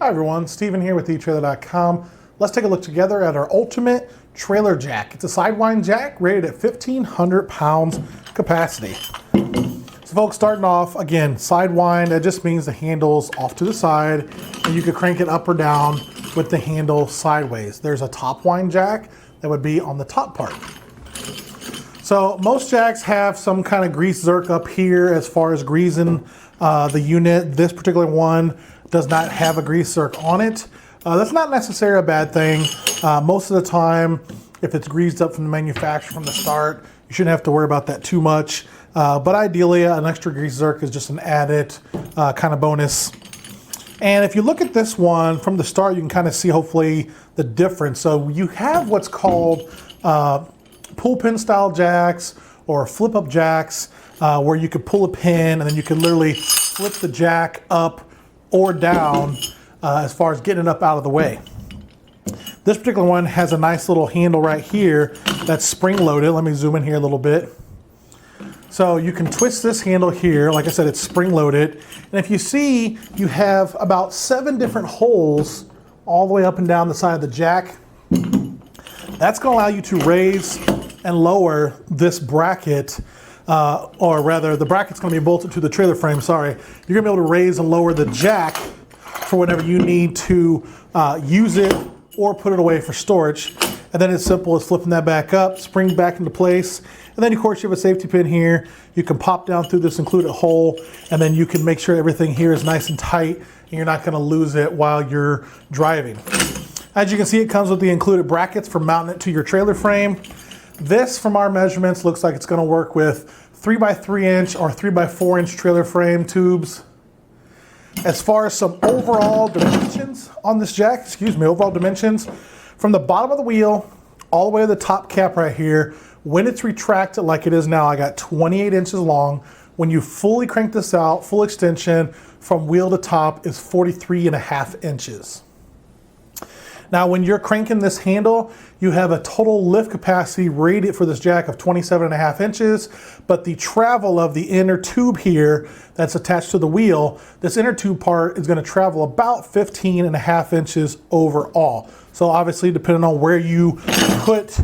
Hi everyone, Steven here with etrailer.com. Let's take a look together at our ultimate trailer jack. It's a Sidewind jack rated at 1,500 pounds capacity. So folks, starting off, again, Sidewind, that just means the handle's off to the side and you can crank it up or down with the handle sideways. There's a topwind jack that would be on the top part. So most jacks have some kind of grease zerk up here as far as greasing the unit. This particular one does not have a grease zerk on it. That's not necessarily a bad thing. Most of the time, if it's greased up from the manufacturer from the start, you shouldn't have to worry about that too much. But ideally, an extra grease zerk is just an added kind of bonus. And if you look at this one from the start, you can kind of see hopefully the difference. So you have what's called pull pin style jacks or flip up jacks where you could pull a pin and then you can literally flip the jack up or down as far as getting it up out of the way. This particular one has a nice little handle right here that's spring loaded. Let me zoom in here a little bit. So you can twist this handle here. Like I said, it's spring loaded. And if you see, you have about 7 different holes all the way up and down the side of the jack. That's going to allow you to raise and lower this bracket, or rather the bracket's going to be bolted to the trailer frame, sorry. You're going to be able to raise and lower the jack for whenever you need to use it or put it away for storage. And then it's simple as flipping that back up, spring back into place. And then of course you have a safety pin here. You can pop down through this included hole and then you can make sure everything here is nice and tight and you're not going to lose it while you're driving. As you can see, it comes with the included brackets for mounting it to your trailer frame. This, from our measurements, looks like it's going to work with 3x3 inch or 3x4 inch trailer frame tubes. As far as some overall dimensions on this jack, overall dimensions, from the bottom of the wheel all the way to the top cap right here, when it's retracted like it is now, I got 28 inches long. When you fully crank this out, full extension from wheel to top is 43.5 inches. Now, when you're cranking this handle, you have a total lift capacity rated for this jack of 27.5 inches, but the travel of the inner tube here that's attached to the wheel, this inner tube part is going to travel about 15.5 inches overall. So obviously, depending on where you put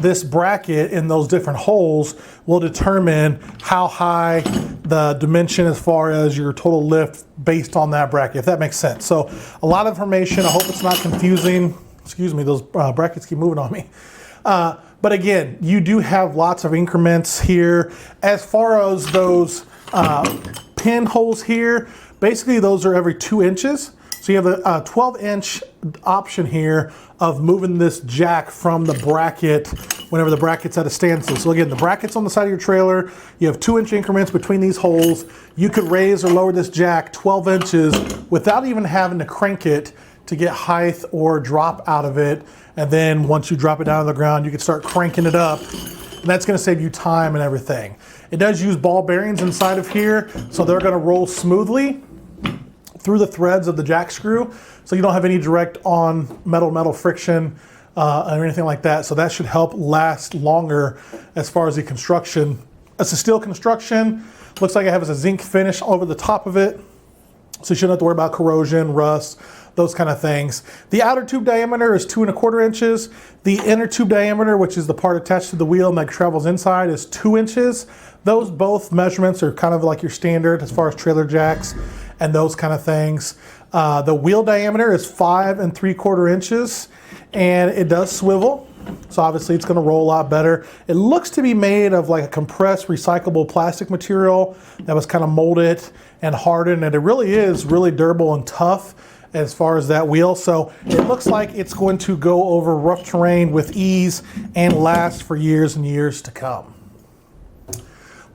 this bracket in those different holes will determine how high the dimension as far as your total lift based on that bracket, if that makes sense. So a lot of information. I hope it's not confusing. Excuse me, those brackets keep moving on me. But again, you do have lots of increments here. As far as those pin holes here, basically those are every 2 inches. So you have a 12-inch option here of moving this jack from the bracket whenever the bracket's at a standstill. So again, the bracket's on the side of your trailer. You have 2-inch increments between these holes. You could raise or lower this jack 12 inches without even having to crank it to get height or drop out of it. And then once you drop it down on the ground, you can start cranking it up. And that's going to save you time and everything. It does use ball bearings inside of here, so they're going to roll smoothly through the threads of the jack screw, so you don't have any direct on metal friction or anything like that. So that should help last longer as far as the construction. It's a steel construction. Looks like it has a zinc finish over the top of it, so you shouldn't have to worry about corrosion, rust, those kind of things. The outer tube diameter is 2¼ inches. The inner tube diameter, which is the part attached to the wheel and that travels inside, is 2 inches. Those both measurements are kind of like your standard as far as trailer jacks and those kind of things. The wheel diameter is 5¾ inches and it does swivel. So obviously it's going to roll a lot better. It looks to be made of like a compressed recyclable plastic material that was kind of molded and hardened, and it really is really durable and tough as far as that wheel. So it looks like it's going to go over rough terrain with ease and last for years and years to come.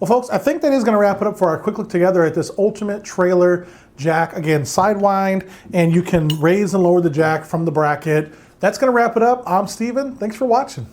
Well, folks, I think that is going to wrap it up for our quick look together at this ultimate trailer jack. Again, Sidewind, and you can raise and lower the jack from the bracket. That's going to wrap it up. I'm Steven. Thanks for watching.